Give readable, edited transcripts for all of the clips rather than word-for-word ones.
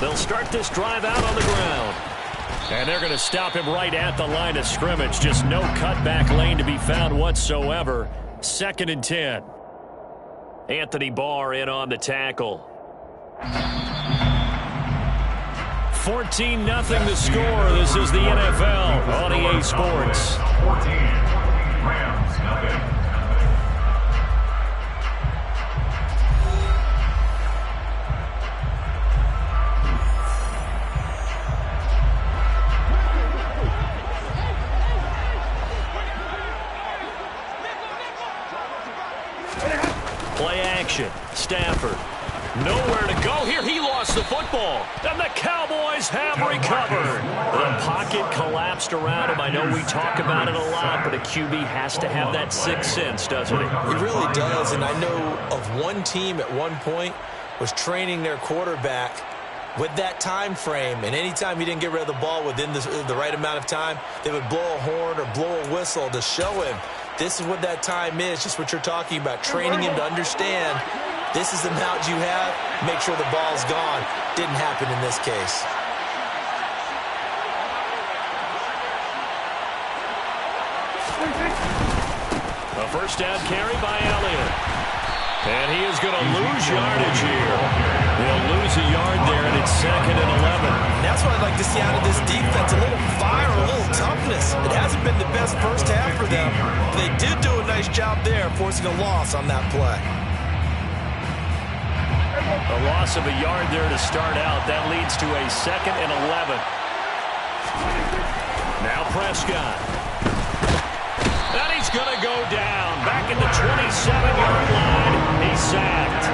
They'll start this drive out on the ground. And they're going to stop him right at the line of scrimmage. Just no cutback lane to be found whatsoever. 2nd and 10. Anthony Barr in on the tackle. 14-0 the score. This is the NFL on EA Sports. 14. Rams, nothing. Play action. Stafford. Nowhere to go here. He lost the football. And the Cowboys have recovered. The pocket collapsed around him. I know we talk about it a lot, but a QB has to have that sixth sense, doesn't he? He really does. And I know of one team at one point was training their quarterback with that time frame. And anytime he didn't get rid of the ball within the right amount of time, they would blow a horn or blow a whistle to show him this is what that time is, just what you're talking about, training him to understand this is the amount you have, make sure the ball's gone. Didn't happen in this case. A first down carry by Elliott. And he is going to lose yardage here. He'll lose a yard there, and it's 2nd and 11. And that's what I'd like to see out of this defense, a little fire, a little toughness. It hasn't been the best first half for them. They did do a nice job there, forcing a loss on that play. A loss of a yard there to start out. That leads to a 2nd and 11. Now Prescott. And he's going to go down. Back at the 27-yard line. He's sacked.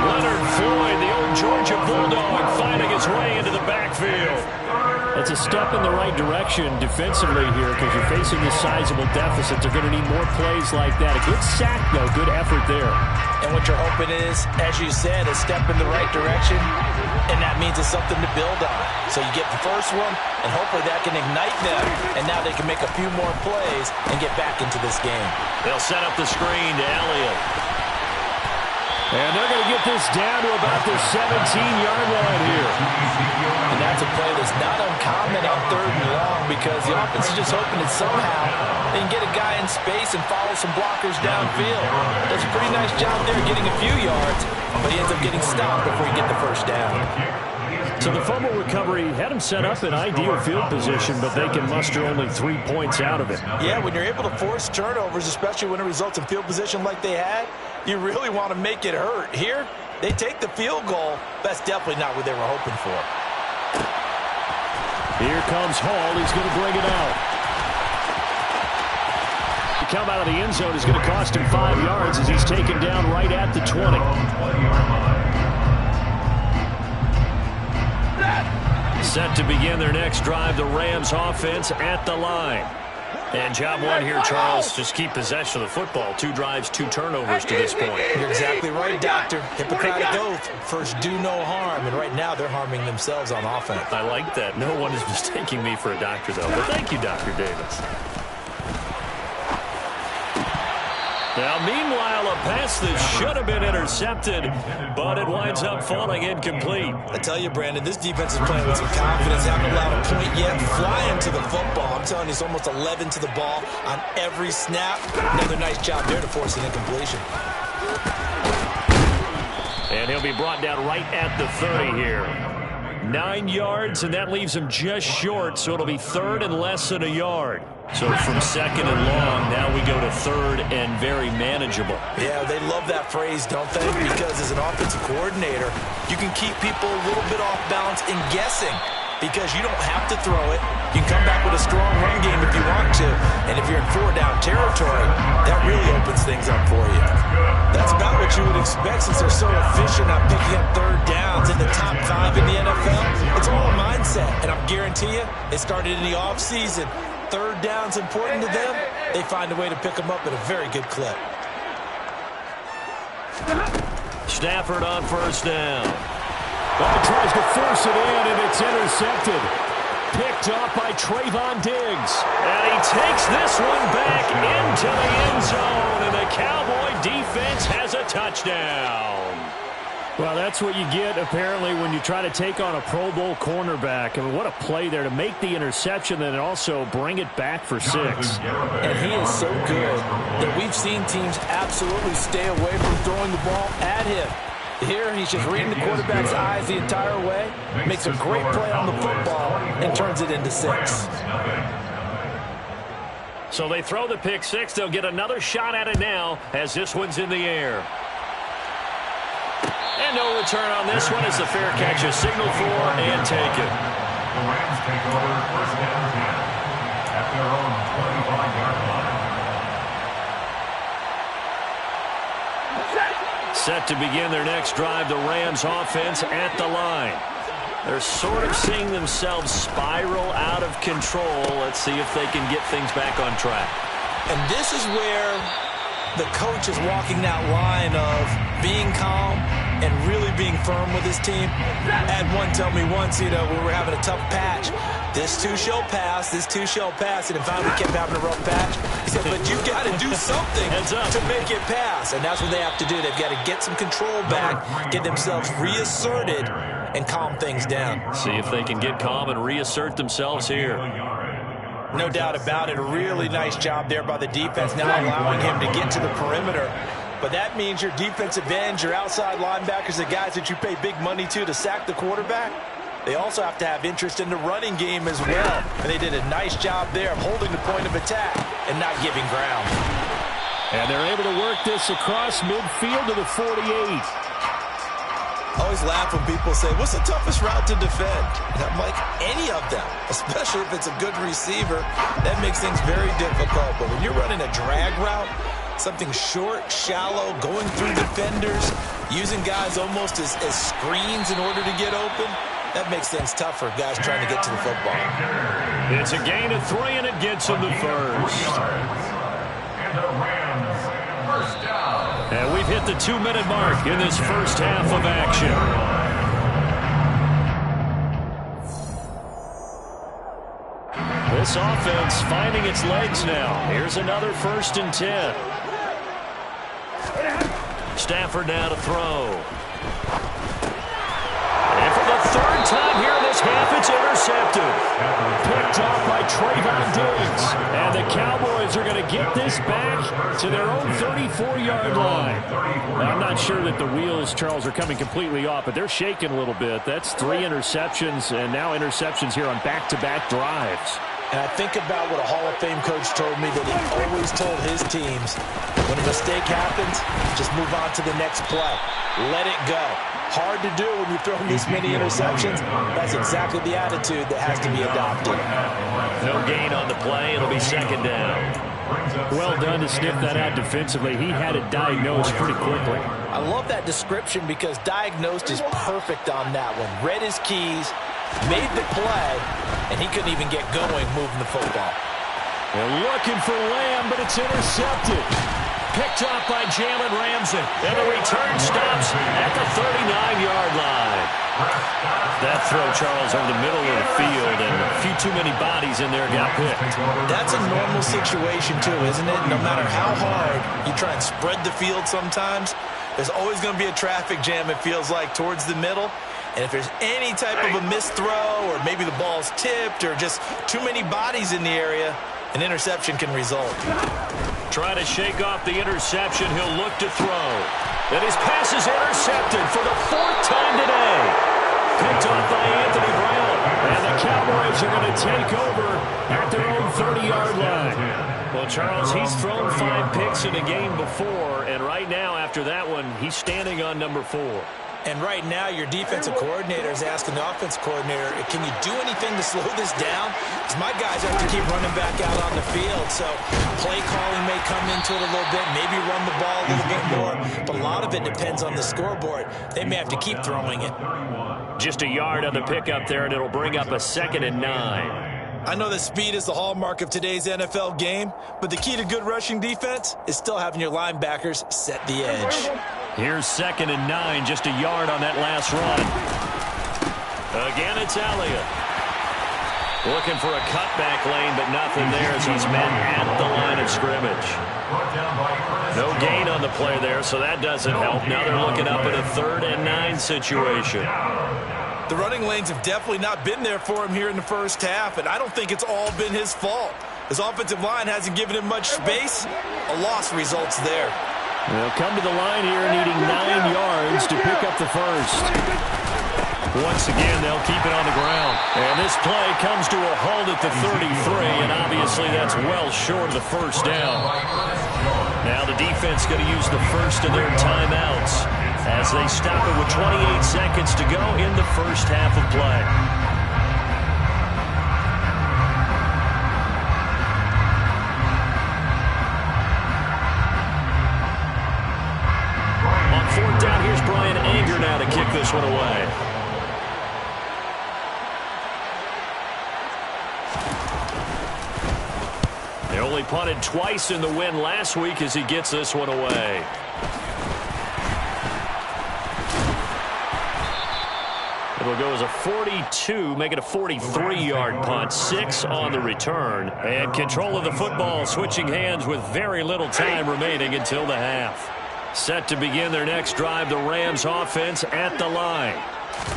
Leonard Floyd, the old Georgia Bulldog, finding his way into the backfield. That's a step in the right direction defensively here because you're facing this sizable deficit. They're going to need more plays like that. A good sack, though. Good effort there. And what you're hoping is, as you said, a step in the right direction, and that means it's something to build on. So you get the first one, and hopefully that can ignite them, and now they can make a few more plays and get back into this game. They'll set up the screen to Elliott. And they're going to get this down to about the 17-yard line here. And that's a play that's not uncommon on 3rd and long because the offense is just hoping that somehow they can get a guy in space and follow some blockers downfield. Does a pretty nice job there getting a few yards, but he ends up getting stopped before he get the first down. So the fumble recovery had him set up in ideal field position, but they can muster only 3 points out of it. Yeah, when you're able to force turnovers, especially when it results in field position like they had, you really want to make it hurt. Here, they take the field goal. That's definitely not what they were hoping for. Here comes Hall. He's going to bring it out. The come out of the end zone is going to cost him 5 yards as he's taken down right at the 20. Set to begin their next drive, the Rams offense at the line. And job one here, Charles, just keep possession of the football. 2 drives, 2 turnovers to this point. You're exactly right, Doctor. Hippocratic oath. First, do no harm. And right now, they're harming themselves on offense. I like that. No one is mistaking me for a doctor, though. But thank you, Dr. Davis. Now, meanwhile, a pass that should have been intercepted, but it winds up falling incomplete. I tell you, Brandon, this defense is playing with some confidence. Haven't allowed a point yet. Flying to the football. I'm telling you, it's almost 11 to the ball on every snap. Another nice job there to force an incompletion. And he'll be brought down right at the 30 here. 9 yards, and that leaves him just short, so it'll be 3rd and less than a yard. So from 2nd and long, now we go to 3rd and very manageable. Yeah, they love that phrase, don't they? Because as an offensive coordinator, you can keep people a little bit off balance and guessing because you don't have to throw it. You can come back with a strong run game if you want to. And if you're in 4-down territory, that really opens things up for you. That's about what you would expect since they're so efficient on picking up 3rd downs in the top 5 in the NFL. It's all a mindset, and I'm guarantee you, it started in the offseason. 3rd down's important to them. They find a way to pick them up at a very good clip. Stafford on 1st down. Well, he tries to force it in, and it's intercepted. Picked up by Trayvon Diggs. And he takes this one back into the end zone, and the Cowboy defense has a touchdown. Well, that's what you get, apparently, when you try to take on a Pro Bowl cornerback. I mean, what a play there to make the interception and also bring it back for 6. And he is so good that we've seen teams absolutely stay away from throwing the ball at him. Here, he's just reading the quarterback's eyes the entire way, makes a great play on the football, and turns it into 6. So they throw the pick 6. They'll get another shot at it now as this one's in the air. And no return on this one as the fair catch is signaled for and taken. The Rams take over first down 10 at their own 25-yard line. Set to begin their next drive, the Rams offense at the line. They're sort of seeing themselves spiral out of control. Let's see if they can get things back on track. And this is where the coach is walking that line of being calm and really being firm with his team. I had one tell me once, we were having a tough patch. This too shall pass, this too shall pass. And if we kept having a rough patch, he said, but you got to do something to make it pass. And that's what they have to do. They've got to get some control back, get themselves reasserted, and calm things down. See if they can get calm and reassert themselves here. No doubt about it. A really nice job there by the defense, now allowing him to get to the perimeter. But that means your defensive ends, your outside linebackers, the guys that you pay big money to sack the quarterback, they also have to have interest in the running game as well. And they did a nice job there of holding the point of attack and not giving ground. And they're able to work this across midfield to the 48. I always laugh when people say, what's the toughest route to defend? And I'm like, any of them, especially if it's a good receiver. That makes things very difficult. But when you're running a drag route, something short, shallow, going through defenders, using guys almost as screens in order to get open, that makes things tough for guys trying to get to the football. It's a gain of 3, and it gets them the first. And the Rams first down. And we've hit the 2-minute mark in this first half of action. This offense finding its legs now. Here's another 1st and 10. Stafford now to throw. And for the 3rd time here in this half, it's intercepted. Picked off by Trayvon Diggs. And the Cowboys are going to get this back to their own 34-yard line. Now, I'm not sure that the wheels, Charles, are coming completely off, but they're shaking a little bit. That's 3 interceptions, and now interceptions here on back-to-back drives. And I think about what a Hall of Fame coach told me that he always told his teams, when a mistake happens, just move on to the next play. Let it go. Hard to do when you're throwing this many interceptions. That's exactly the attitude that has to be adopted. No gain on the play. It'll be 2nd down. Well done to sniff that out defensively. He had it diagnosed pretty quickly. I love that description because diagnosed is perfect on that one. Read his keys, made the play, and he couldn't even get going moving the football. They're looking for Lamb, but it's intercepted. Picked off by Jalen Ramsey. And the return stops at the 39-yard line. That throw, Charles, over the middle of the field, and a few too many bodies in there got picked. That's a normal situation, too, isn't it? No matter how hard you try and spread the field sometimes, there's always going to be a traffic jam, it feels like, towards the middle. And if there's any type of a missed throw or maybe the ball's tipped or just too many bodies in the area, an interception can result. Trying to shake off the interception. He'll look to throw. And his pass is intercepted for the 4th time today. Picked off by Anthony Brown. And the Cowboys are going to take over at their own 30-yard line. Well, Charles, he's thrown 5 picks in a game before, and right now, after that one, he's standing on number 4. And right now, your defensive coordinator is asking the offensive coordinator, can you do anything to slow this down? Because my guys have to keep running back out on the field. So play calling may come into it a little bit, maybe run the ball a little bit more. But a lot of it depends on the scoreboard. They may have to keep throwing it. Just a yard on the pickup there, and it'll bring up a 2nd and 9. I know that speed is the hallmark of today's NFL game, but the key to good rushing defense is still having your linebackers set the edge. Here's 2nd and 9, just a yard on that last run. Again, it's Elliott. Looking for a cutback lane, but nothing there as he's met at the line of scrimmage. No gain on the play there, so that doesn't help. Now they're looking up at a 3rd and 9 situation. The running lanes have definitely not been there for him here in the first half, and I don't think it's all been his fault. His offensive line hasn't given him much space. A loss results there. They'll come to the line here needing 9 yards to pick up the first. Once again, they'll keep it on the ground. And this play comes to a halt at the 33, and obviously that's well short of the first down. Now the defense going to use the first of their timeouts as they stop it with 28 seconds to go in the first half of play. On 4th down, here's Brian Anger now to kick this one away. They only punted twice in the win last week as he gets this one away. It'll go as a 42, make it a 43-yard punt, 6 on the return. And control of the football, switching hands with very little time remaining until the half. Set to begin their next drive, the Rams offense at the line.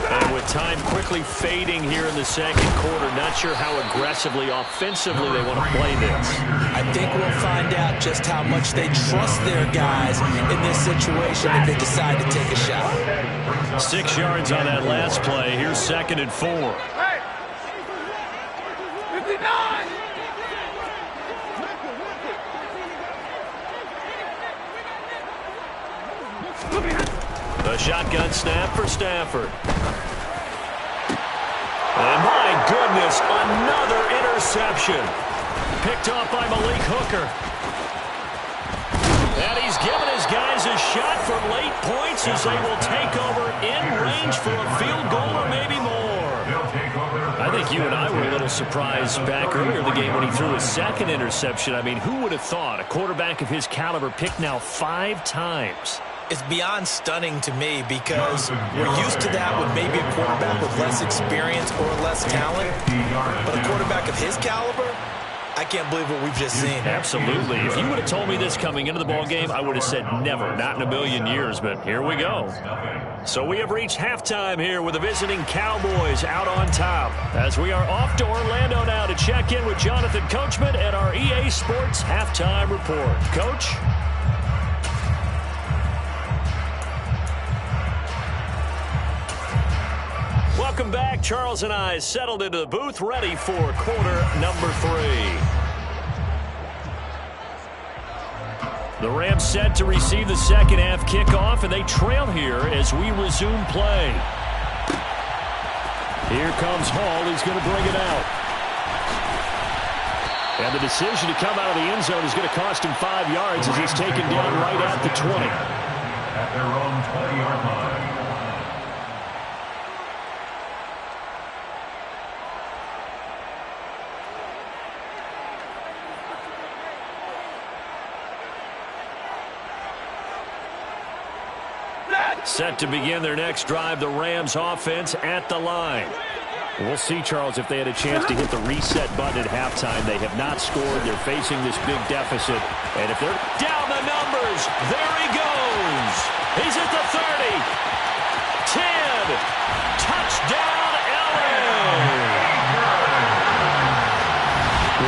And with time quickly fading here in the second quarter, not sure how aggressively, offensively they want to play this. I think we'll find out just how much they trust their guys in this situation if they decide to take a shot. 6 yards on that last play. Here's 2nd and 4. Hey! 59! The shotgun snap for Stafford. And my goodness, another interception. Picked off by Malik Hooker. And he's given his guys a shot for late points as they will take over in range for a field goal or maybe more. I think you and I were a little surprised back earlier in the game when he threw his 2nd interception. I mean, who would have thought a quarterback of his caliber picked now 5 times? It's beyond stunning to me because we're used to that with maybe a quarterback with less experience or less talent. But a quarterback of his caliber, I can't believe what we've just seen. Absolutely. If you would have told me this coming into the ballgame, I would have said never, not in a million years, but here we go. So we have reached halftime here with the visiting Cowboys out on top as we are off to Orlando now to check in with Jonathan Coachman at our EA Sports Halftime Report. Coach? Welcome back. Charles and I settled into the booth, ready for quarter number 3. The Rams set to receive the second half kickoff, and they trail here as we resume play. Here comes Hall. He's going to bring it out. And the decision to come out of the end zone is going to cost him 5 yards as he's taken down right at the 20. At their own 20-yard line. Set to begin their next drive, the Rams offense at the line. We'll see, Charles, if they had a chance to hit the reset button at halftime. They have not scored. They're facing this big deficit. And if they're down the numbers, there he goes. He's at the 30. 10. Touchdown, LA.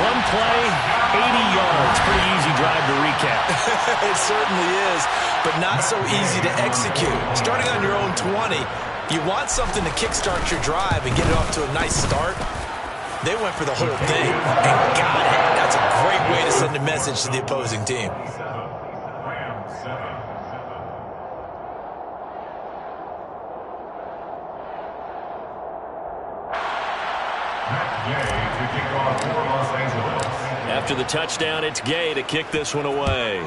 One play, 80 yards. Pretty easy drive to recap. It certainly is, but not so easy to execute. Starting on your own 20, you want something to kickstart your drive and get it off to a nice start. They went for the whole thing and got it. That's a great way to send a message to the opposing team. After the touchdown, it's Gay to kick this one away.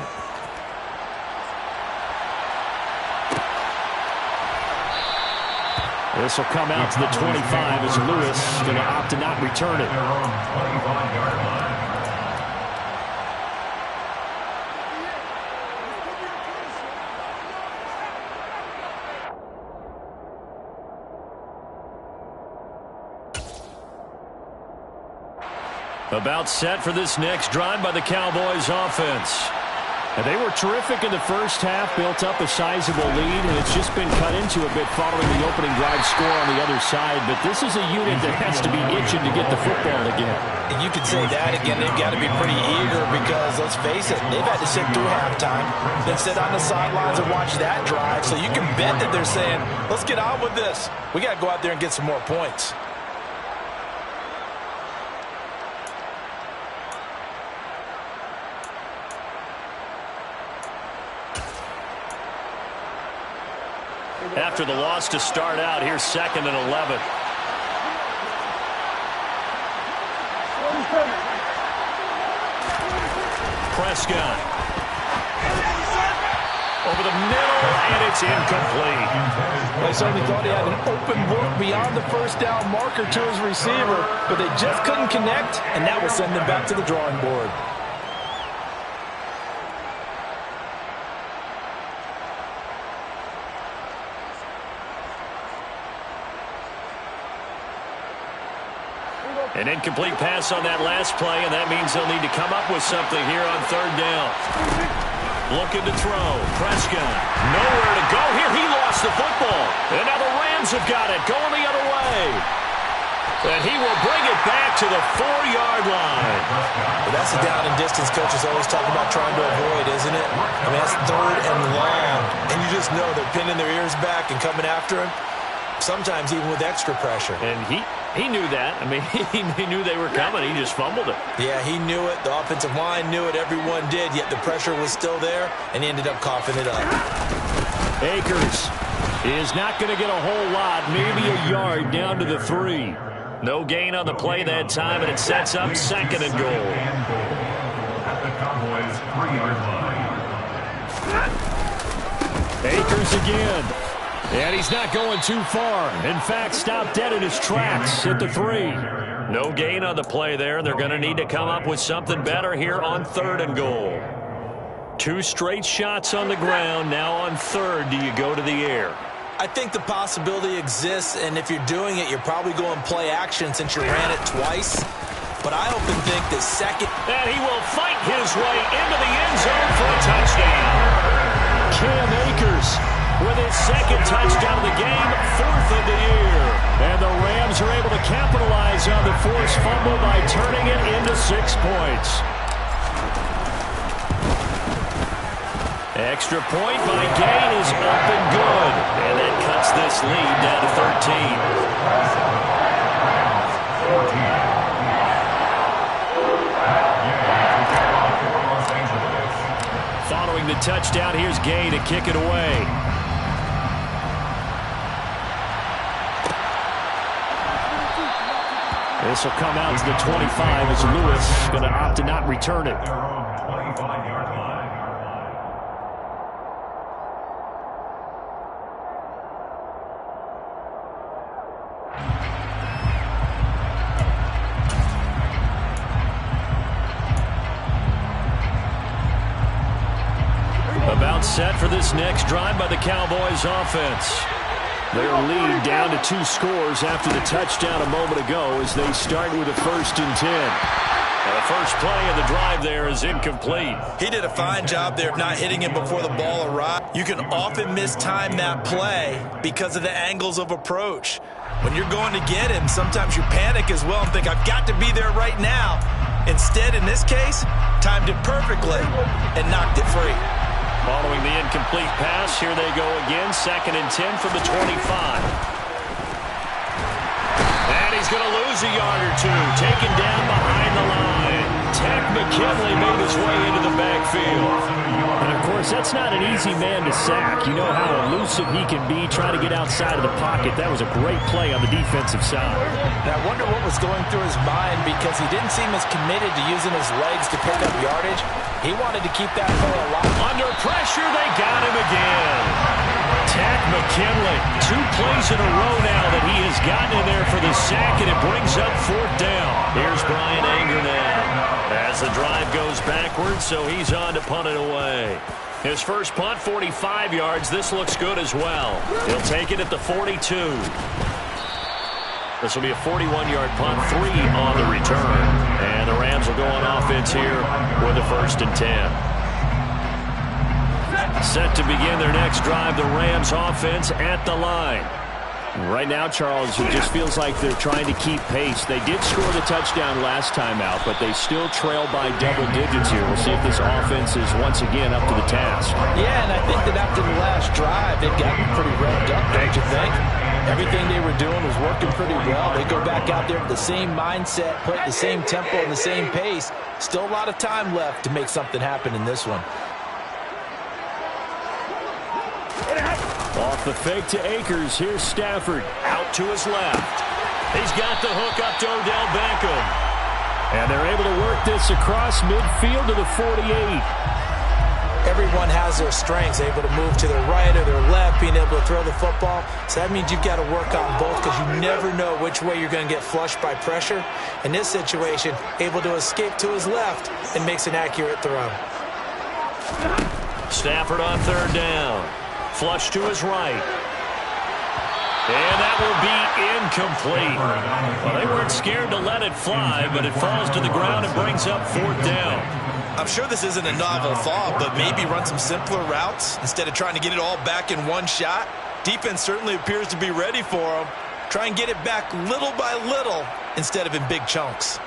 This will come out to the 25 as Lewis going to opt to not return it. About set for this next drive by the Cowboys offense. And they were terrific in the first half, built up a sizable lead, and it's just been cut into a bit following the opening drive score on the other side. But this is a unit that has to be itching to get the football again. And you could say that again. They've got to be pretty eager because, let's face it, they've had to sit through halftime, then sit on the sidelines and watch that drive. So you can bet that they're saying, let's get on with this. We got to go out there and get some more points. After the loss to start out, here's 2nd and 11. Prescott. Over the middle, and it's incomplete. They certainly thought he had an open book beyond the first down marker to his receiver, but they just couldn't connect, and that will send them back to the drawing board. An incomplete pass on that last play, and that means they'll need to come up with something here on 3rd down. Looking to throw. Prescott. Nowhere to go here. He lost the football. And now the Rams have got it. Going the other way. And he will bring it back to the 4-yard line. Well, that's the down and distance coaches always talk about trying to avoid, isn't it? I mean, that's 3rd and long. And you just know they're pinning their ears back and coming after him. Sometimes even with extra pressure. And he knew that. I mean, he knew they were coming. He just fumbled it. Yeah, he knew it. The offensive line knew it. Everyone did. Yet the pressure was still there, and he ended up coughing it up. Akers is not going to get a whole lot. Maybe a yard down to the 3. No gain on the play that time, and it sets up 2nd and goal. At the Cowboys 3-yard line. Akers again. And he's not going too far. In fact, stopped dead in his tracks at the 3. No gain on the play there. They're going to need to come up with something better here on 3rd and goal. 2 straight shots on the ground. Now on 3rd, do you go to the air? I think the possibility exists, and if you're doing it, you're probably going play action since you ran it twice. But I often think that 2nd... And he will fight his way into the end zone for a touchdown. Cam Akers with his 2nd touchdown of the game, 4th of the year. And the Rams are able to capitalize on the forced fumble by turning it into 6 points. Extra point by Gain is up and good. And that cuts this lead down to 13. Following the touchdown, here's Gay to kick it away. This will come out to the 25 as Lewis going to opt to not return it. About set for this next drive by the Cowboys offense. Their lead down to 2 scores after the touchdown a moment ago as they start with a 1st and 10. And the first play of the drive there is incomplete. He did a fine job there of not hitting him before the ball arrived. You can often mistime that play because of the angles of approach. When you're going to get him, sometimes you panic as well and think, I've got to be there right now. Instead, in this case, timed it perfectly and knocked it free. Following the incomplete pass, here they go again. 2nd and 10 from the 25. And he's going to lose a yard or 2. Taken down behind the line. Tack McKinley made his way into the backfield. And, of course, that's not an easy man to sack. You know how elusive he can be trying to get outside of the pocket. That was a great play on the defensive side. And I wonder what was going through his mind because he didn't seem as committed to using his legs to pick up yardage. He wanted to keep that play alive. Under pressure, they got him again. Tack McKinley, 2 plays in a row now that he has gotten in there for the sack, and it brings up 4th down. Here's Brian Anger now as the drive goes backwards, so he's on to punt it away. His first punt, 45 yards. This looks good as well. He'll take it at the 42. This will be a 41-yard punt, 3 on the return. And the Rams will go on offense here with a 1st and 10. Set to begin their next drive, the Rams offense at the line. Right now, Charles, it just feels like they're trying to keep pace. They did score the touchdown last time out, but they still trail by double digits here. We'll see if this offense is once again up to the task. Yeah, and I think that after the last drive, they've gotten pretty revved up, don't you think? Everything they were doing was working pretty well. They go back out there with the same mindset, play at the same tempo and the same pace. Still a lot of time left to make something happen in this one. Off the fake to Akers. Here's Stafford out to his left. He's got the hook up to Odell Beckham. And they're able to work this across midfield to the 48. Everyone has their strengths, able to move to their right or their left, being able to throw the football. So that means you've got to work on both because you never know which way you're going to get flushed by pressure. In this situation, able to escape to his left and makes an accurate throw. Stafford on 3rd down. Flush to his right. And that will be incomplete. Well, they weren't scared to let it fly, but it falls to the ground and brings up 4th down. I'm sure this isn't a novel thought, but maybe run some simpler routes instead of trying to get it all back in one shot. Defense certainly appears to be ready for them. Try and get it back little by little instead of in big chunks.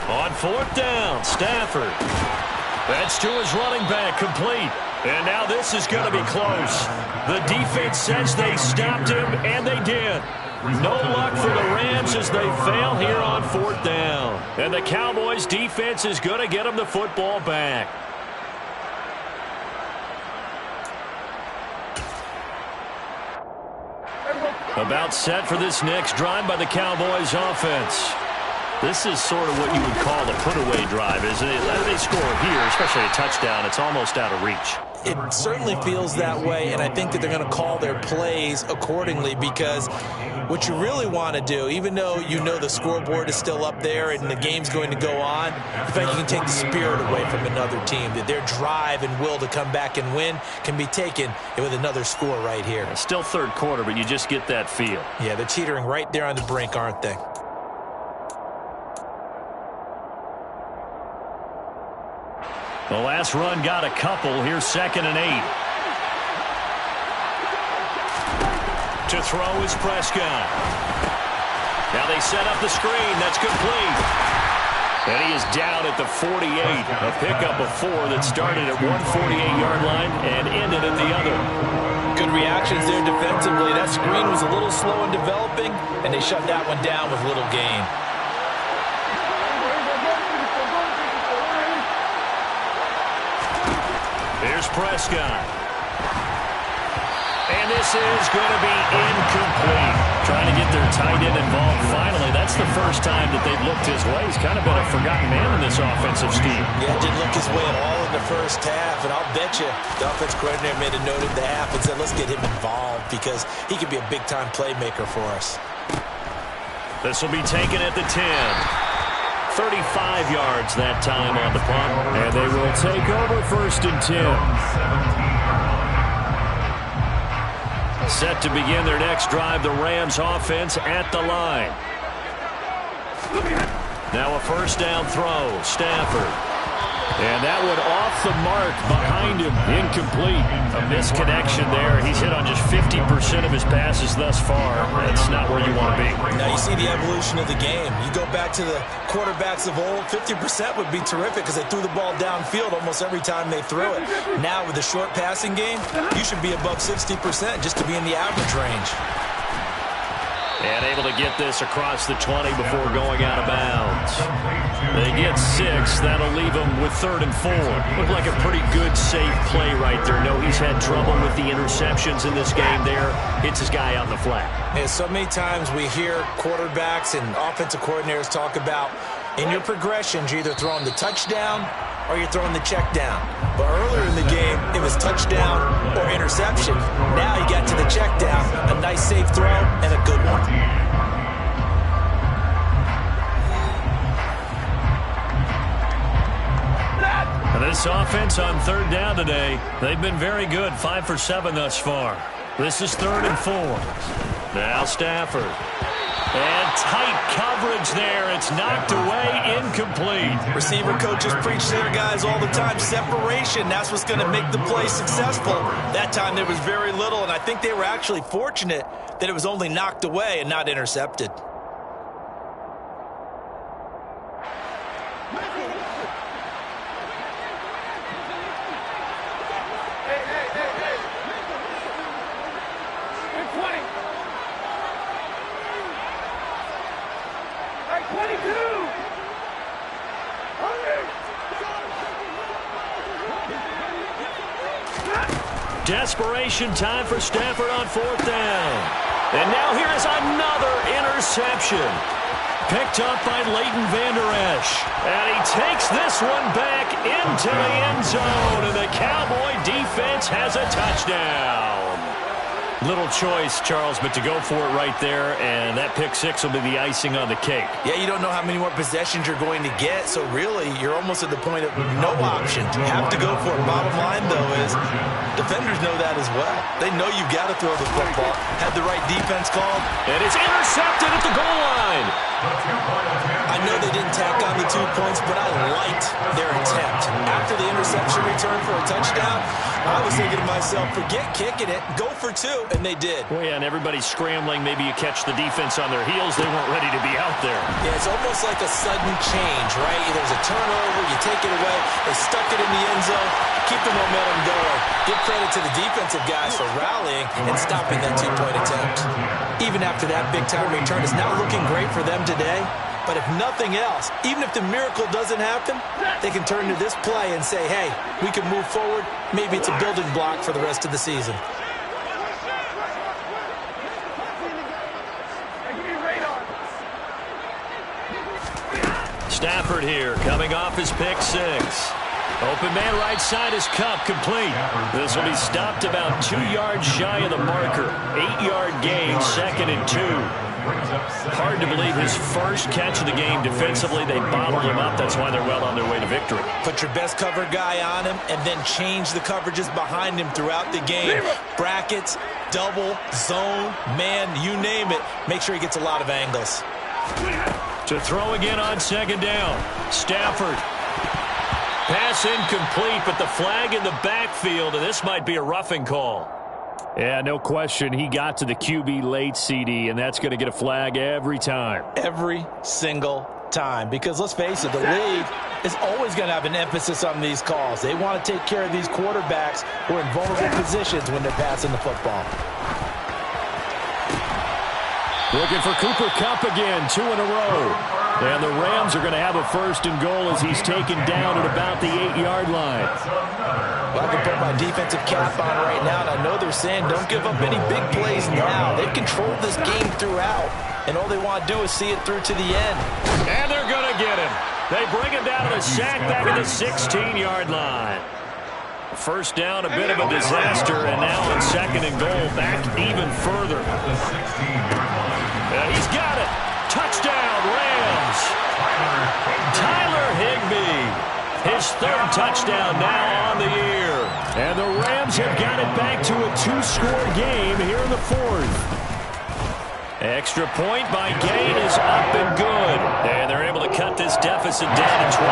On 4th down, Stafford. That's to his running back, complete. And now this is going to be close. The defense says they stopped him, and they did. No luck for the Rams as they fail here on 4th down. And the Cowboys defense is going to get them the football back. About set for this next drive by the Cowboys offense. This is sort of what you would call a put-away drive, isn't it? They score here, especially a touchdown. It's almost out of reach. It certainly feels that way, and I think that they're going to call their plays accordingly because what you really want to do, even though you know the scoreboard is still up there and the game's going to go on, I think you can take the spirit away from another team, that their drive and will to come back and win can be taken with another score right here. It's still 3rd quarter, but you just get that feel. Yeah, they're teetering right there on the brink, aren't they? The last run got a couple. Here's 2nd and 8. To throw is Prescott. Now they set up the screen. That's complete. And he is down at the 48. A pickup of 4 that started at 148-yard line and ended at the other. Good reactions there defensively. That screen was a little slow in developing, and they shut that one down with little gain. Here's Prescott. And this is going to be incomplete. Trying to get their tight end involved finally. That's the first time that they've looked his way. He's kind of been a forgotten man in this offensive scheme. Yeah, didn't look his way at all in the first half. And I'll bet you the offense coordinator made a note at the half and said, let's get him involved because he could be a big-time playmaker for us. This will be taken at the 10. 35 yards that time on the punt. And they will take over 1st and 10. Set to begin their next drive, the Rams offense at the line. Now a 1st down throw, Stafford. And that one off the mark behind him, incomplete. A misconnection there. He's hit on just 50% of his passes thus far. That's not where you want to be. Now you see the evolution of the game. You go back to the quarterbacks of old, 50% would be terrific because they threw the ball downfield almost every time they threw it. Now with the short passing game, you should be above 60% just to be in the average range. And able to get this across the 20 before going out of bounds. They get 6. That'll leave them with 3rd and 4. Looked like a pretty good, safe play right there. No, he's had trouble with the interceptions in this game there. Hits his guy out in the flat. Yeah, so many times we hear quarterbacks and offensive coordinators talk about in your progressions, you're either throwing the touchdown or you're throwing the check down. But earlier in the game, it was touchdown or interception. Now you got to the check down, a nice safe throw, and a good one. This offense on third down today, they've been very good, 5 for 7 thus far. This is 3rd and 4. Now Stafford. And tight coverage there. It's knocked away, incomplete. Receiver coaches preach to their guys all the time. Separation, that's what's going to make the play successful. That time there was very little, and I think they were actually fortunate that it was only knocked away and not intercepted. Desperation time for Stafford on 4th down. And now here is another interception. Picked up by Leighton Vander Esch. And he takes this one back into the end zone. And the Cowboy defense has a touchdown. Little choice, Charles, but to go for it right there, and that pick six will be the icing on the cake. Yeah, you don't know how many more possessions you're going to get, so really you're almost at the point of no option. You have to go for it. Bottom line, though, is defenders know that as well. They know you've got to throw the football. Had the right defense called. And it's intercepted at the goal line. I know they didn't tack on the 2 points, but I liked their attempt. After the interception return for a touchdown, I was thinking to myself, forget kicking it, go for 2, and they did. Well, yeah, and everybody's scrambling. Maybe you catch the defense on their heels. They weren't ready to be out there. Yeah, it's almost like a sudden change, right? There's a turnover, you take it away, they stuck it in the end zone, keep the momentum going. Give credit to the defensive guys for rallying and stopping that 2-point attempt. Even after that big-time return, it's not looking great for them today. But if nothing else, even if the miracle doesn't happen, they can turn to this play and say, hey, we can move forward. Maybe it's a building block for the rest of the season. Stafford here, coming off his pick six. Open man right side is Cup, complete. This will be stopped about 2 yards shy of the marker. 8-yard gain, 2nd and 2. Hard to believe his first catch of the game defensively. They bottled him up. That's why they're well on their way to victory. Put your best cover guy on him and then change the coverages behind him throughout the game. Brackets, double, zone, man, you name it. Make sure he gets a lot of angles. To throw again on 2nd down. Stafford. Pass incomplete, but the flag in the backfield, and this might be a roughing call. Yeah, no question. He got to the QB late, CD, and that's going to get a flag every time. Every single time. Because let's face it, the league is always going to have an emphasis on these calls. They want to take care of these quarterbacks who are in vulnerable positions when they're passing the football. Looking for Cooper Kupp again, 2 in a row. And the Rams are going to have a 1st and goal as he's taken down at about the 8-yard line. Well, I can put my defensive cap on right now, and I know they're saying don't give up any big plays now. They've controlled this game throughout, and all they want to do is see it through to the end. And they're going to get him. They bring him down to the sack back at the 16-yard line. 1st down, a bit of a disaster, and now on 2nd and goal, back even further. And he's got it. Touchdown, Rams. Tyler Higbee. His 3rd touchdown now on the year. And the Rams have got it back to a 2-score game here in the 4th. Extra point by Gain is up and good. And they're able to cut this deficit down to 12.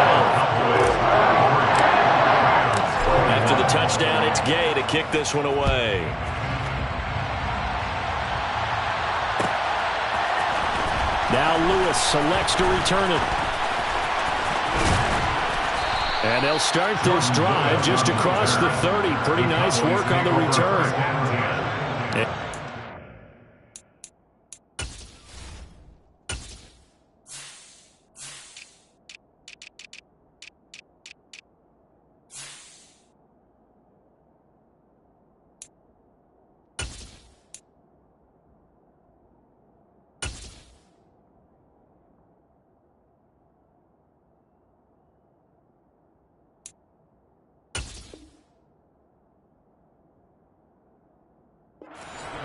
After the touchdown, it's Gay to kick this one away. Now Lewis selects to return it. And they'll start this drive just across the 30. Pretty nice work on the return.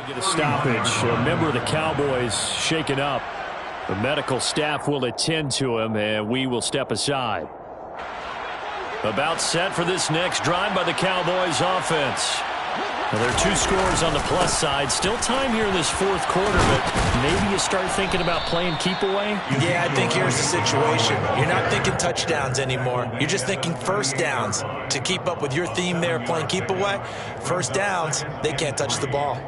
Get a stoppage. A member of the Cowboys shaken up. The medical staff will attend to him, and we will step aside. About set for this next drive by the Cowboys offense. Well, there are 2 scores on the plus side. Still time here in this fourth quarter, but maybe you start thinking about playing keep away? Yeah, I think here's the situation. You're not thinking touchdowns anymore. You're just thinking first downs. To keep up with your theme there, playing keep away, first downs, they can't touch the ball.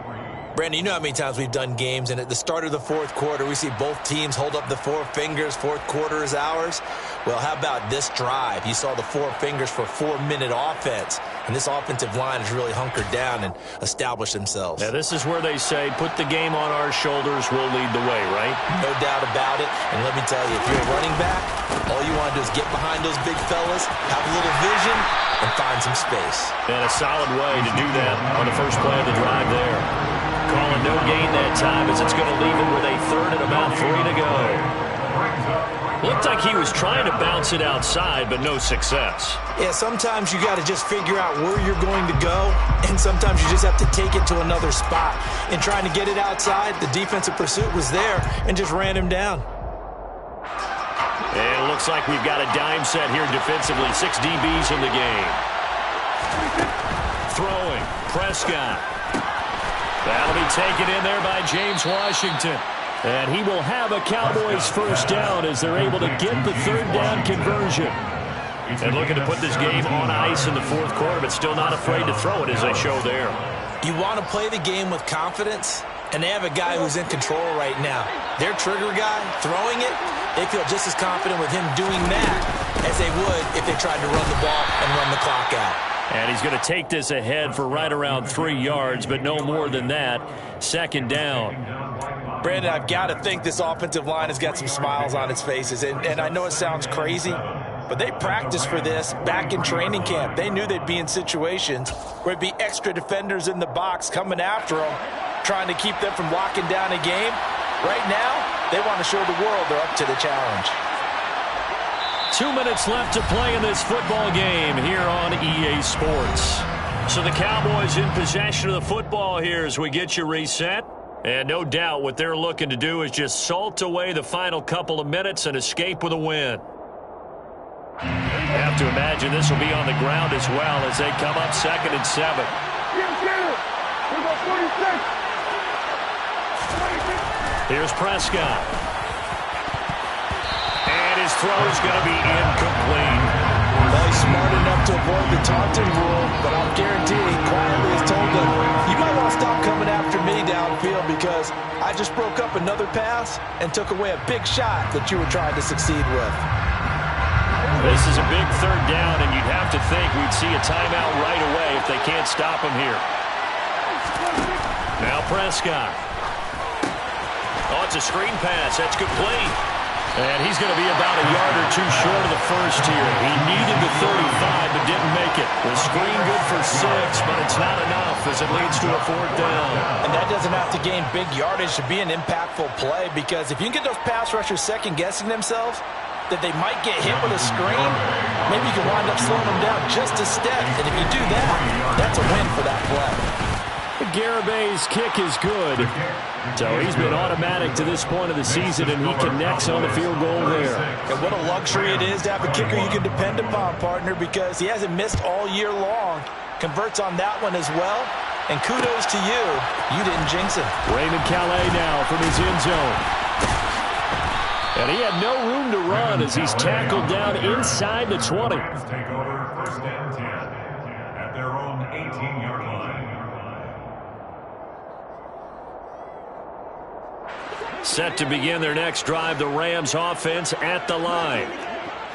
Brandon, you know how many times we've done games, and at the start of the fourth quarter, we see both teams hold up the 4 fingers, fourth quarter is ours. Well, how about this drive? You saw the 4 fingers for a 4-minute offense, and this offensive line has really hunkered down and established themselves. Now, this is where they say, put the game on our shoulders, we'll lead the way, right? No doubt about it, and let me tell you, if you're a running back, all you want to do is get behind those big fellas, have a little vision, and find some space. And a solid way to do that on the first play of the drive there. Calling no gain that time as it's going to leave him with a third and about 3 to go. Looked like he was trying to bounce it outside, but no success. Yeah, sometimes you got to just figure out where you're going to go, and sometimes you just have to take it to another spot. In trying to get it outside, the defensive pursuit was there and just ran him down. And it looks like we've got a dime set here defensively. 6 DBs in the game. Throwing, Prescott. That'll be taken in there by James Washington. And he will have a Cowboys first down as they're able to get the third down conversion. And looking to put this game on ice in the fourth quarter, but still not afraid to throw it as they show there. You want to play the game with confidence, and they have a guy who's in control right now. Their trigger guy, throwing it, they feel just as confident with him doing that as they would if they tried to run the ball and run the clock out. And he's going to take this ahead for right around 3 yards, but no more than that. Second down. Brandon, I've got to think this offensive line has got some smiles on its faces. And I know it sounds crazy, but they practiced for this back in training camp. They knew they'd be in situations where it'd be extra defenders in the box coming after them, trying to keep them from locking down a game. Right now, they want to show the world they're up to the challenge. 2 minutes left to play in this football game here on EA Sports. So the Cowboys in possession of the football here as we get you reset. And no doubt what they're looking to do is just salt away the final couple of minutes and escape with a win. You have to imagine this will be on the ground as well as they come up 2nd and 7. Here's Prescott. And his throw is going to be incomplete. Well, he's smart enough to avoid the taunting rule, but I'm guaranteeing he quietly has told them, you might want to stop coming after me downfield because I just broke up another pass and took away a big shot that you were trying to succeed with. This is a big third down, and you'd have to think we'd see a timeout right away if they can't stop him here. Now Prescott. Oh, it's a screen pass. That's complete. And he's going to be about a yard or 2 short of the first here. He needed the 35, but didn't make it. The screen good for 6, but it's not enough as it leads to a 4th down. And that doesn't have to gain big yardage to be an impactful play because if you can get those pass rushers second-guessing themselves, that they might get hit with a screen, maybe you can wind up slowing them down just a step. And if you do that, that's a win for that play. Garabay's kick is good. So he's been automatic to this point of the season, and he connects on the field goal there. And what a luxury it is to have a kicker you can depend upon, partner, because he hasn't missed all year long. Converts on that one as well. And kudos to you. You didn't jinx him. Raymond Calais now from his end zone. And he had no room to run as he's tackled down inside the 20. Take over 1st and 10 at their own 18-yard line. Set to begin their next drive, the Rams offense at the line.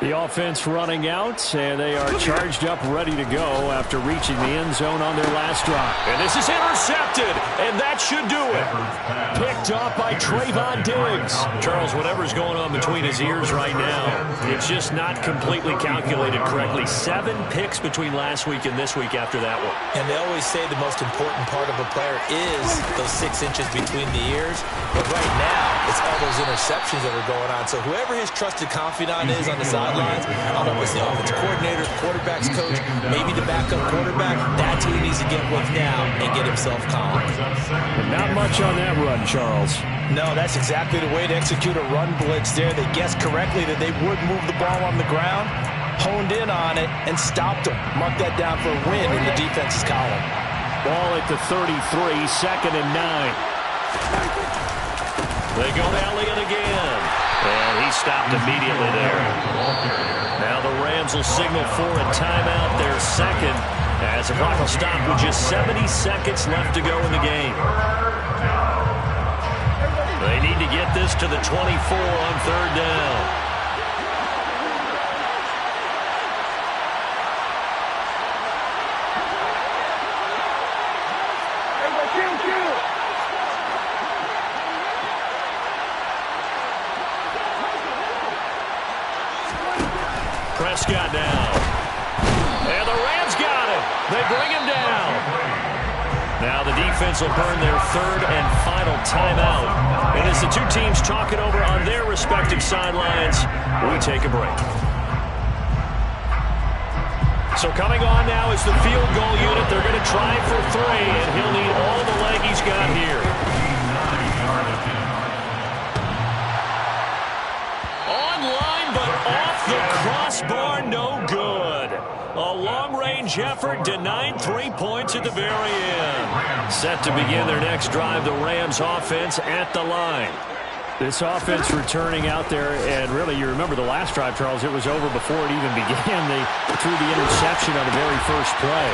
The offense running out, and they are charged up, ready to go after reaching the end zone on their last drive. And this is intercepted, and that should do it. Picked off by Trayvon Diggs. Charles, whatever's going on between his ears right now, it's just not completely calculated correctly. 7 picks between last week and this week after that one. And they always say the most important part of a player is those 6 inches between the ears. But right now, it's all those interceptions that are going on. So whoever his trusted confidant is on the sideline, sidelines. I don't know if it's the offensive coordinator, the quarterback's coach, maybe the backup quarterback. That's who he needs to get with now and get himself calm. Not much on that run, Charles. No, that's exactly the way to execute a run blitz there. They guessed correctly that they would move the ball on the ground, honed in on it, and stopped them. Mark that down for a win in the defense's column. Ball at the 33, 2nd and 9. They go to Elliott again. And he stopped immediately there. Now the Rams will signal for a timeout, their second, as the clock will stop with just 70 seconds left to go in the game. They need to get this to the 24 on 3rd down. Prescott down. And the Rams got him. They bring him down. Now the defense will burn their 3rd and final timeout. And as the two teams talk it over on their respective sidelines, we take a break. So coming on now is the field goal unit. They're going to try for 3, and he'll need all the leg he's got here. Online, but off the crossbar, no good. A long-range effort denied 3 points at the very end. Set to begin their next drive, the Rams offense at the line. This offense returning out there, and really, you remember the last drive, Charles, it was over before it even began. They threw the interception on the very first play.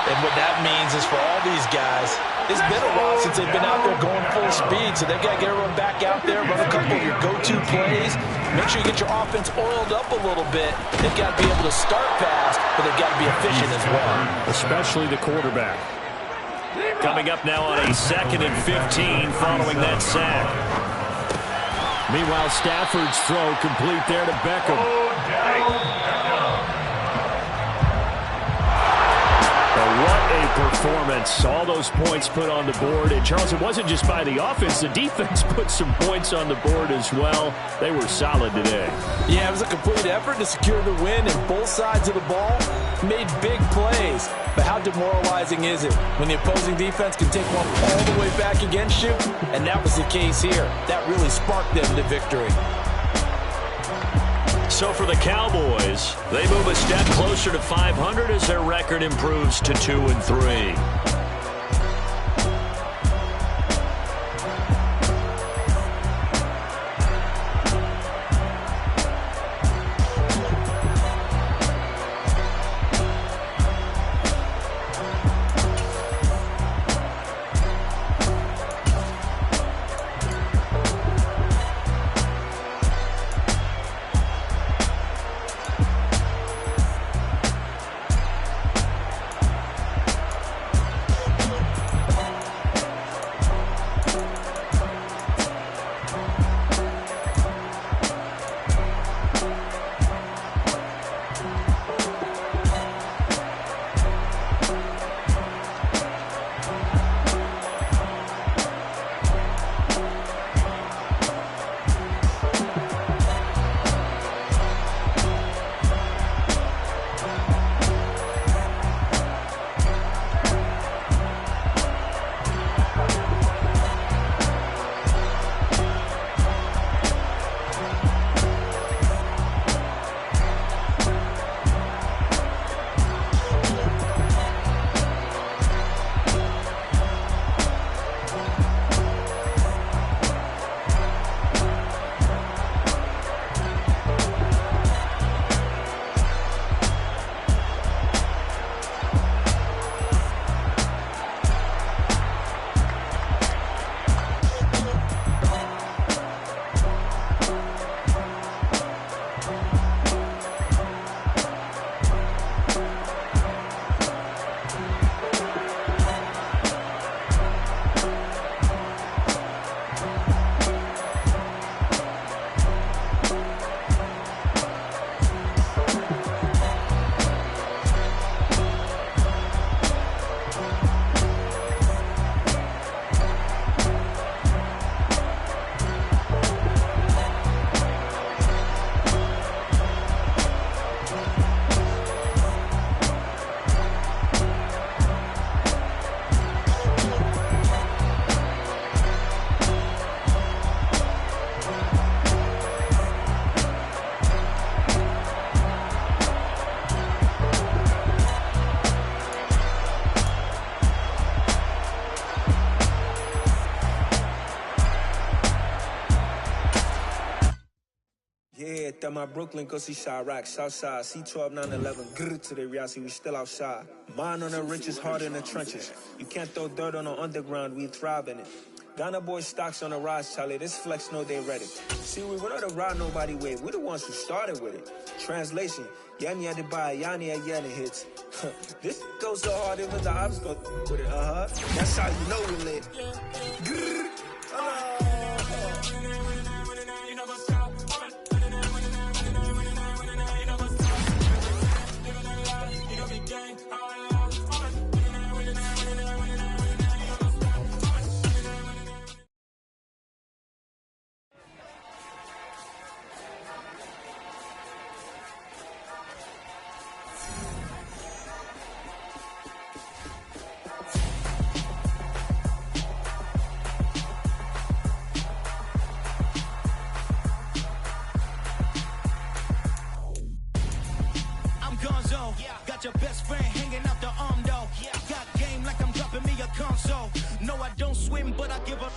And what that means is for all these guys, it's been a while since they've been out there going full speed, so they've got to get everyone back out there, run a couple of your go-to plays, make sure you get your offense oiled up a little bit. They've got to be able to start fast, but they've got to be efficient as well. Especially the quarterback. Coming up now on a 2nd and 15 following that sack. Meanwhile, Stafford's throw complete there to Beckham. What a performance. All those points put on the board. And, Charles, it wasn't just by the offense. The defense put some points on the board as well. They were solid today. Yeah, it was a complete effort to secure the win, and both sides of the ball made big plays. But how demoralizing is it when the opposing defense can take one all the way back against you? And that was the case here. That really sparked them to victory. So for the Cowboys, they move a step closer to 500 as their record improves to 2-3. that my Brooklyn go see Chirac, Southside, C12, 911, grr to the Riasi, we still outside. Mine on the riches, hard in the trenches. You can't throw dirt on the underground, we thrive in it. Ghana boys stocks on the rise, Charlie, this flex know they ready. See, we were not the ride nobody with, we the ones who started with it. Translation, Yani had to buy, Yani had Yanni hits. This goes so hard, even the ops go with it, That's how you know we lit. Grr, Got your best friend hanging out the arm though. Got game like I'm dropping me a console. No, I don't swim, but I give a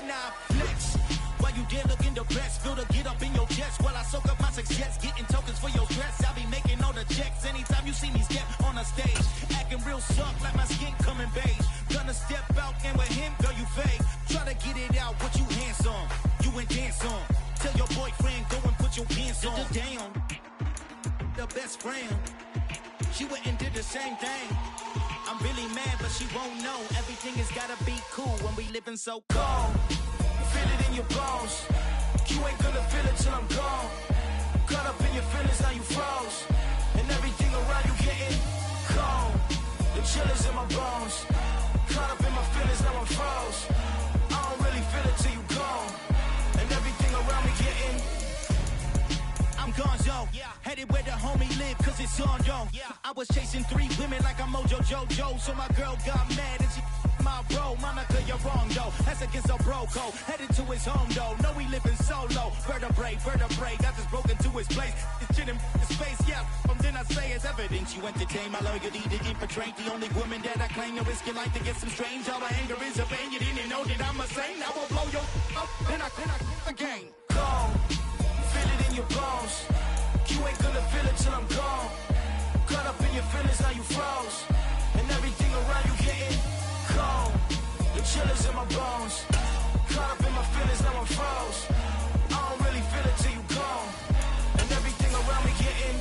now flex. While you there looking depressed, feel the get up in your chest while I soak up my success, getting tokens for your stress. I be making all the checks anytime you see me step on a stage, acting real soft like my skin coming beige. Gonna step out and with him, girl, you fake. Try to get it out, what you handsome, you ain't dance on. Tell your boyfriend go and put your pants on. Down, the best friend. She went and did the same thing. I'm really mad, but she won't know. Everything has gotta be cool when we living so cold. Feel it in your bones. You ain't gonna feel it till I'm gone. Caught up in your feelings, now you froze. And everything around you getting cold. The chill is in my bones. Caught up in my feelings, now I'm froze. I don't really feel it till you gone. And everything around me getting I'm gonzo, headed where the homie live, cause it's on, yo. I was chasing 3 women like I'm Mojo Jojo, so my girl got mad and she my bro. Monica, you're wrong, though. That's against a bro code. Headed to his home, though. No, we living solo. Vertebrae, got this broken to his place. This shit in his face, yeah. From then I say it's evidence you entertain my loyalty to infiltrate. The only woman that I claim to risk your life to get some strange. All my anger is a pain. You didn't know that I'm a saint. I will blow your up, then I again. Gone. Feel it in your bones. You ain't gonna feel it till I'm gone. Caught up in your feelings, now you froze. And everything around you getting cold. The chill is in my bones. Caught up in my feelings, now I'm froze. I don't really feel it till you gone. And everything around me getting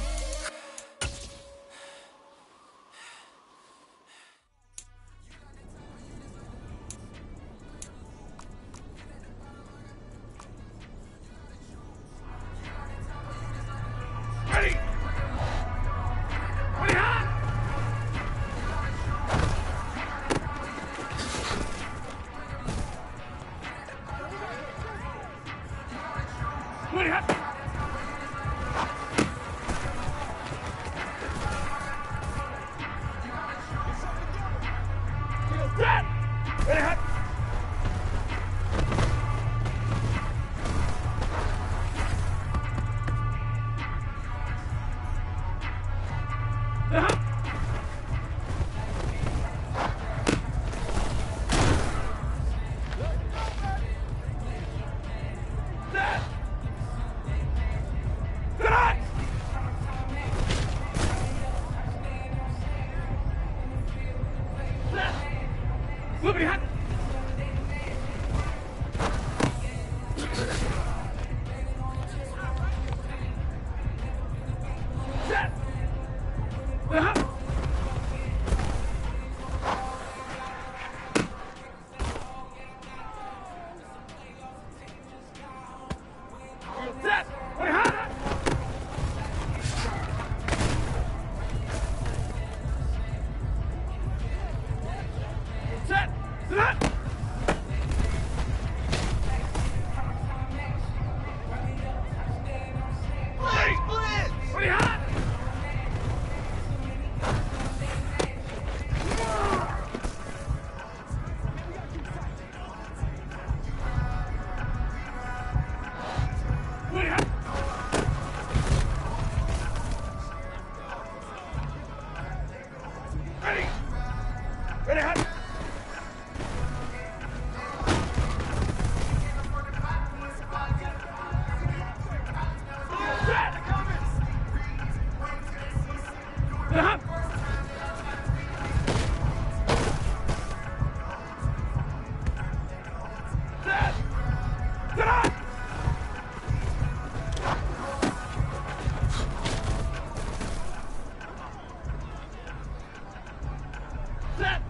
Set.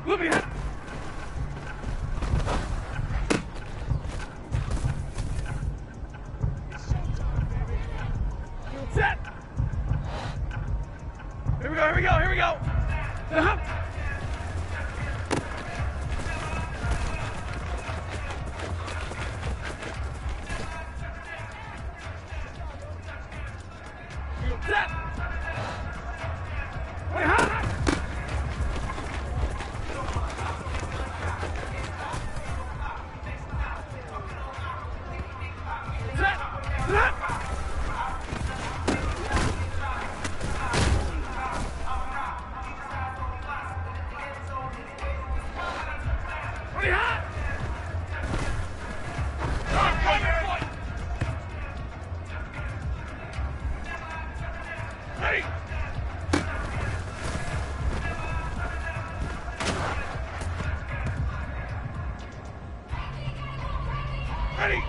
Move your head. Set. Here we go, here we go, here we go. Set. Wait, hot. Set. Set. Wait, hot. Ready. Ready.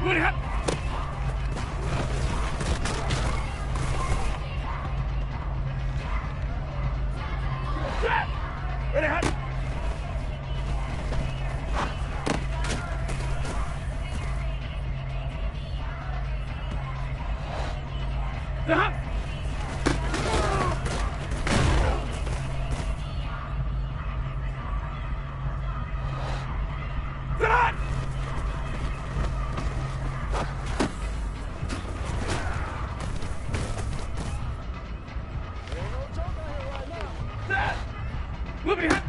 Ready, hot. Set. Ready, hot. Hot. Set hot. Set. Moving hot.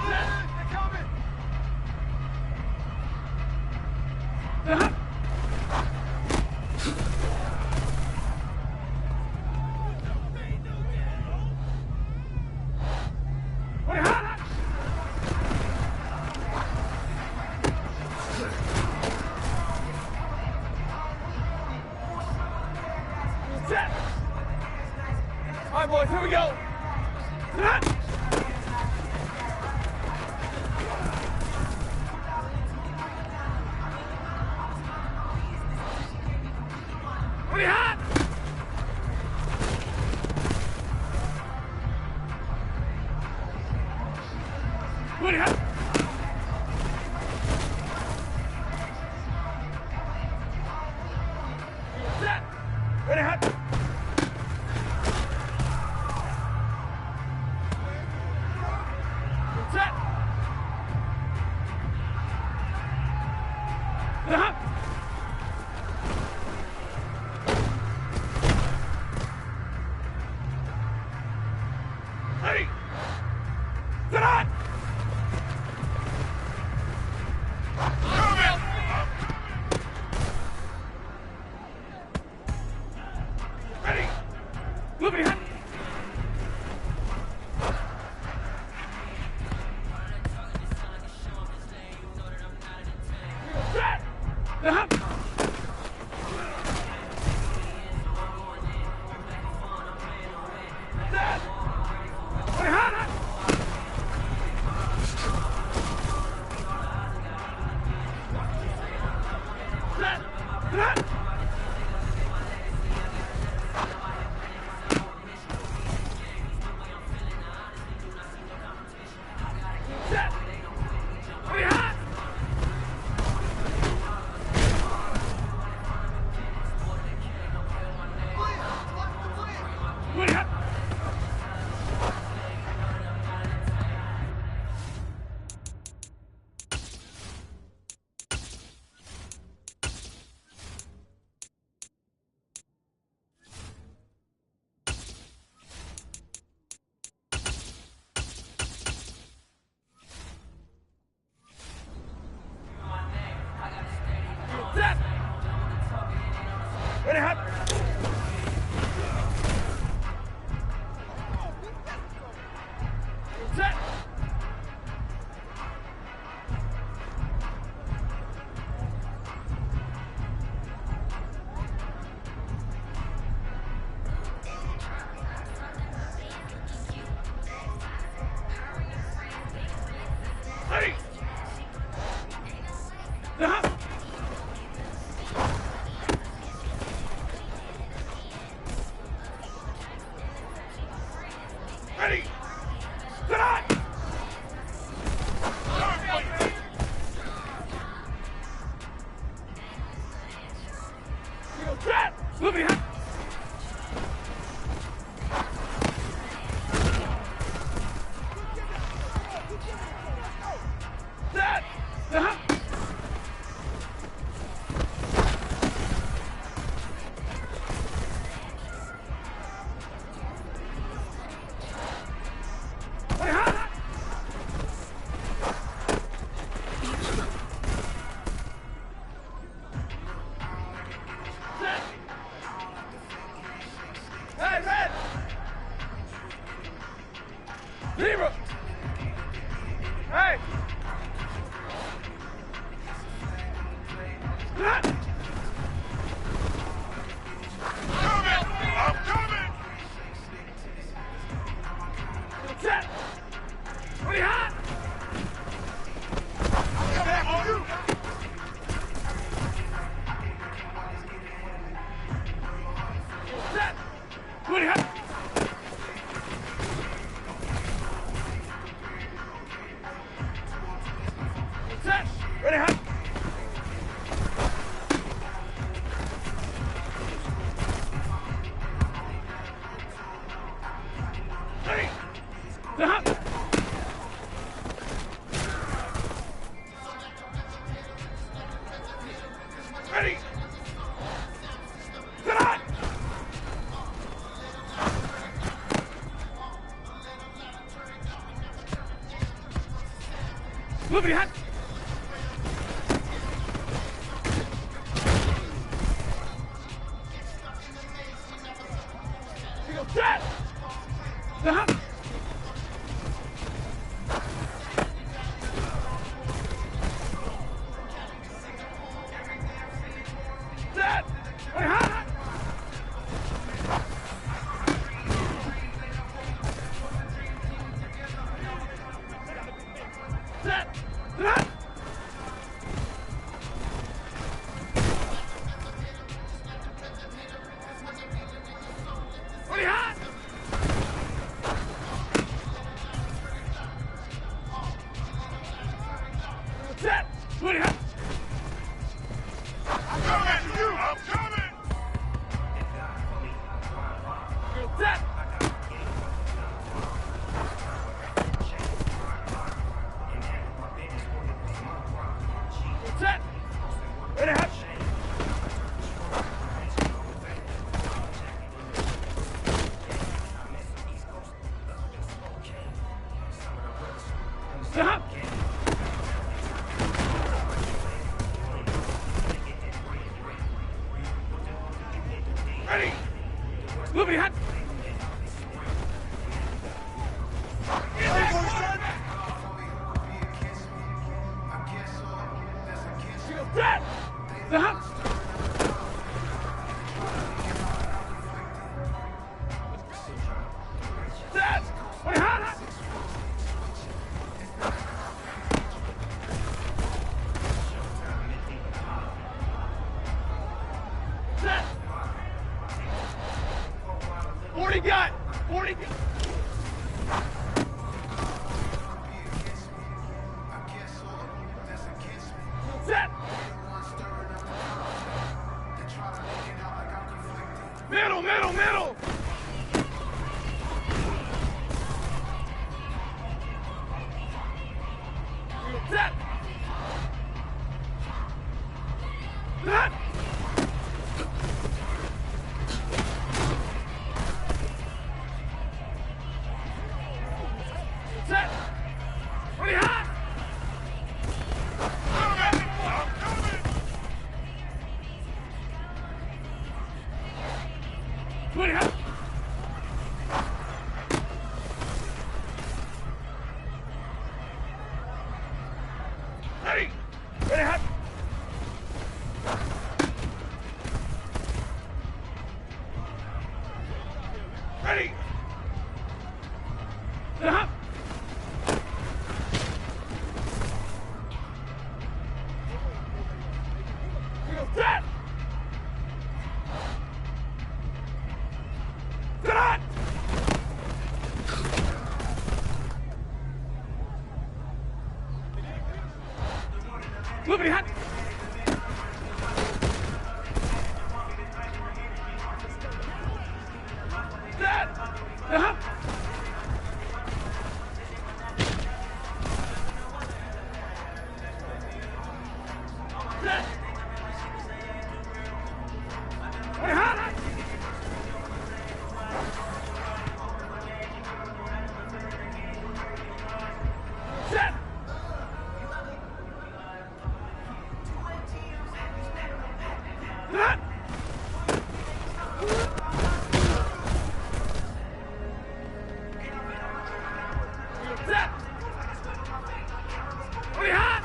Set. They're coming. Set hot. Wait, hot. Set. All right, boys, here we go. Set. Ready, hot. Ready, hot. Set. Ready, hot. Set. Hot. Ready. Set hot. Ready. Moving hot. Set. Hot. Set. Ready, hot. Set. Hot. Set. Ready, hot. Move your hand. Set. Set. Ready! Move your hand! Set! Set! Set! 40 gun! 40 gun! Set! Middle, middle, middle! Set! Set! Set! Pretty hot! Pretty hot! Ready! Ready hot! Ready! Hot! Set! Get on! Move it, hot! Set! Hot! Set. Ready, hot. Set. Hot. Set. Ready, hot.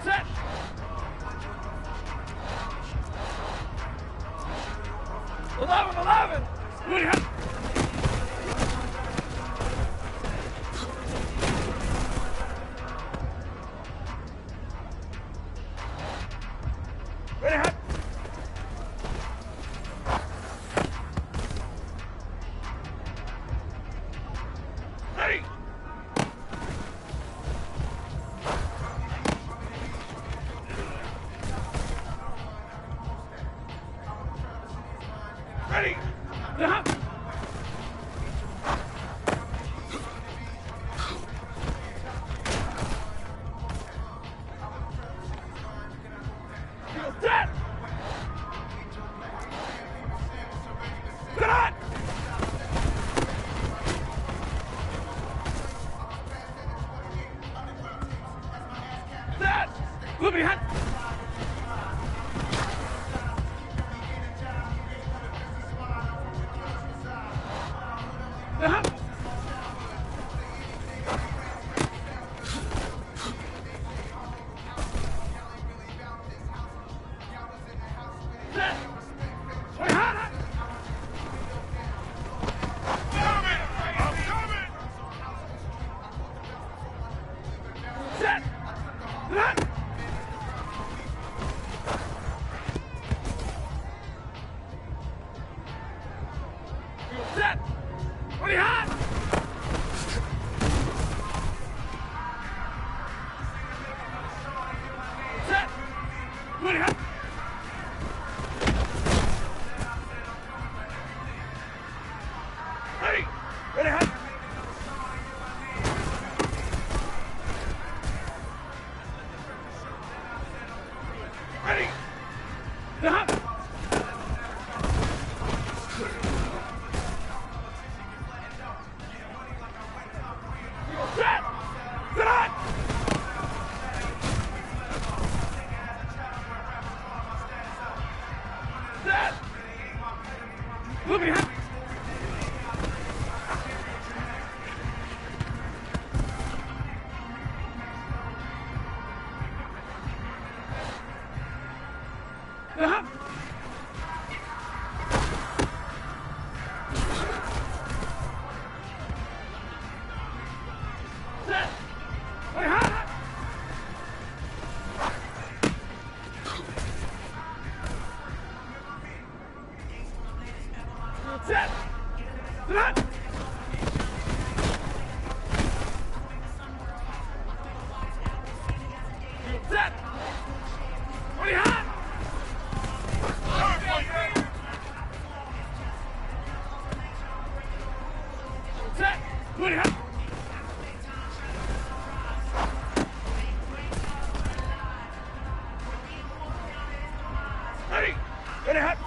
Set. Eleven. Ready, hot. Ready, hot. Ready. Ready. Hot. Set. Get on. Set. Moving hot. Hot. Set. Ready, hot. Set. Hot. Set. Ready, hot. Set. Ready, hot. Ready. Ready, hot. Ready. Hot. Set. Get on. Set. Moving hot. Hot. Set. Ready, hot. Set. Hot. Set. Ready, hot. Set. Ready, hot. Ready. Ready, hot.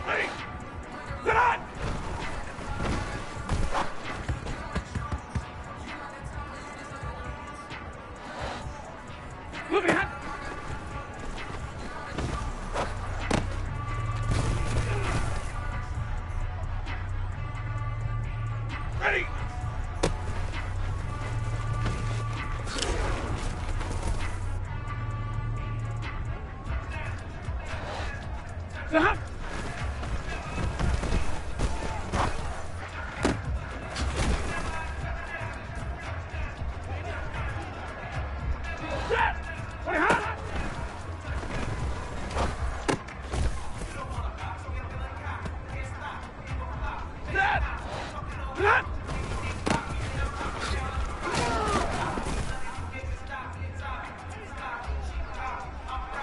Ready. Sit on. Move your hand. Ready. Stop. Set. Ready, hot. Set. Set.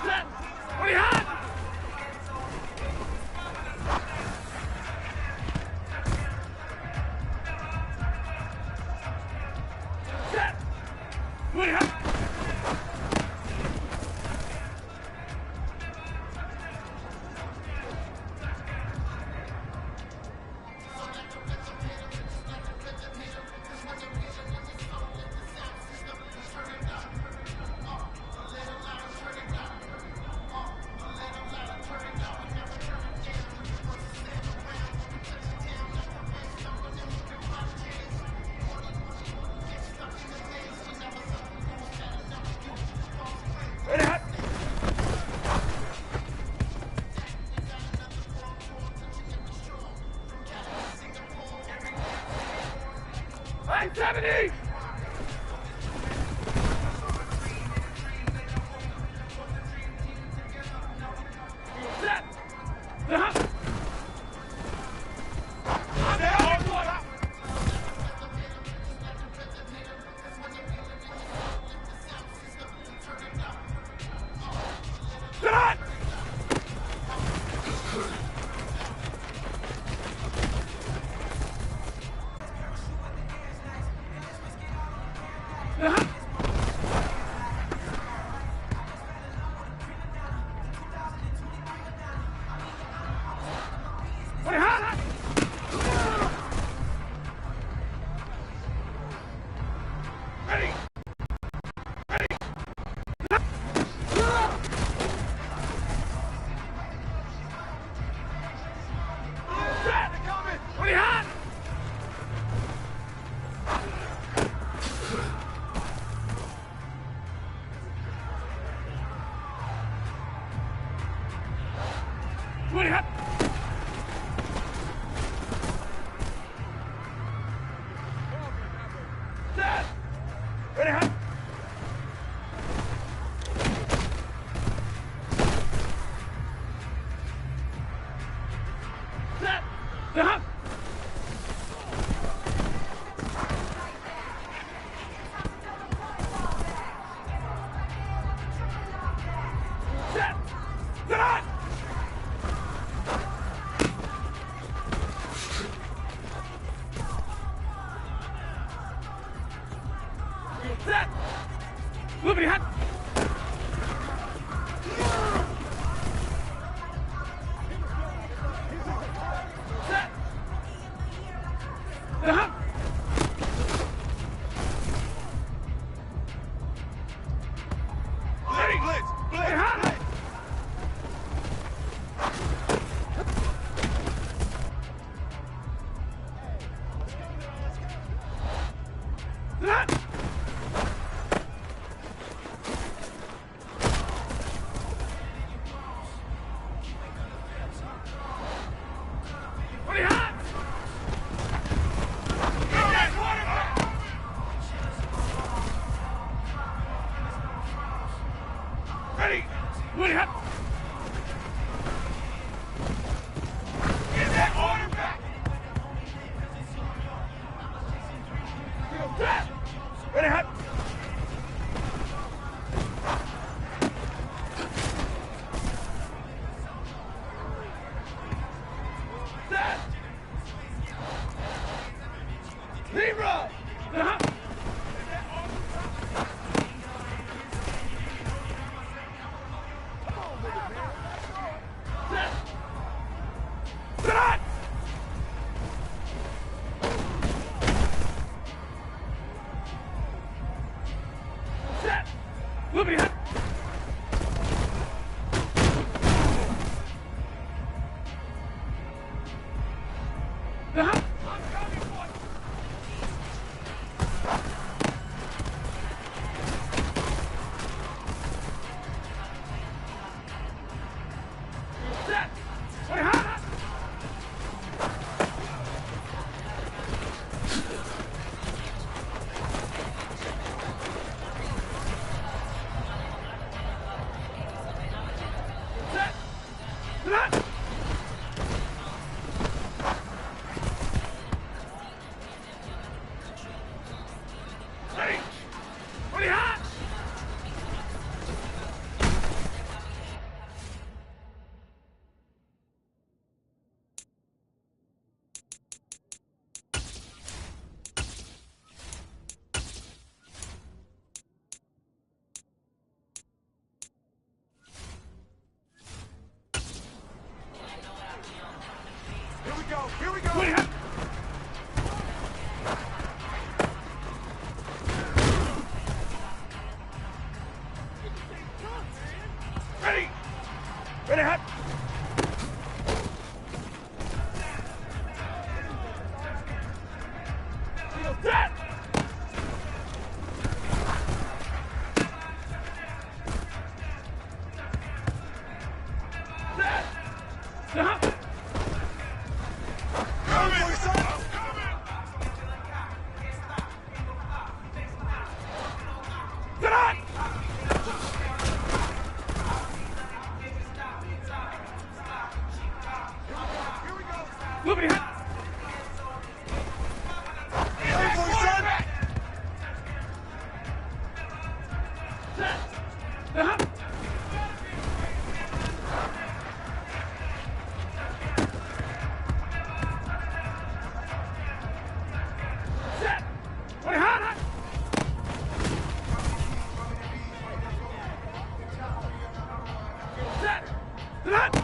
Set. Ready, hot. Set. Ready, hot. Ready, hot. Line 70. Set. Uh-huh. Sit on. Uh-huh. Ready, hot. Ready. Ready. Set. Ready, hot. Ready, hot. Set. Ready, hot. Set. Uh-huh. Set. Sit on. Set. Move your hand. Set. Uh-huh. Ready. Ready, hot. Set. Ready, hot. Ready. Ready, hot. Get that order back. Set. Ready, hot. Set. Zero. Uh-huh. Here we go. Ready. Ready, hot. Set. Set.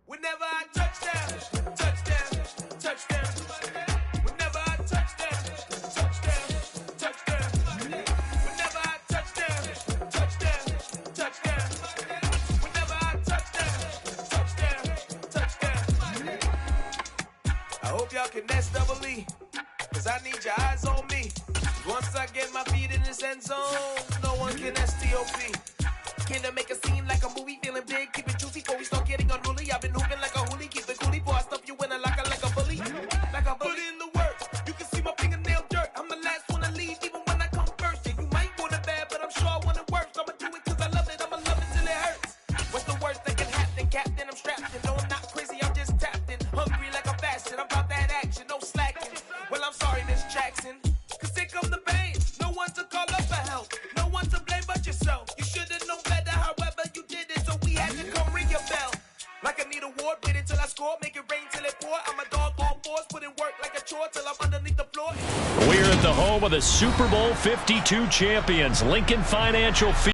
Whenever I touchdown, touchdown, touchdown. Whenever I touchdown, touchdown, touchdown. Whenever I touchdown, touchdown, touchdown. Whenever I touchdown, touchdown, touchdown. I hope y'all can nest double E, cause I need your eyes on me. Once I get my feet in this end zone, no one can STOP. Can I make a scene like a movie, feeling big, keep it juicy before we start getting unruly. I've been hooping like a hoolie, keep it coolie before I stuff you in a locker like a bully. Like a bully. Put in the work, you can see my fingernail dirt. I'm the last one to leave, even when I come first. Yeah, you might want it bad, but I'm sure I want it worse. I'ma do it cause I love it, I'ma love it till it hurts. What's the worst that can happen, Captain? I'm strapped in, no I'm not crazy, I'm just tapped in. Hungry like a fashion, I'm about that action, no slacking. Well, I'm sorry, Miss Jackson, cause here come the pain. No one to call up for help, no one to blame but yourself. You should've known better, however you did it, so we had to come ring your bell. Like I need a ward, wait until I score, make it rain till it pour. I'm a dog on fours, put in work like a chore till I'm underneath the floor. We're at the home of the Super Bowl 52 champions, Lincoln Financial Field.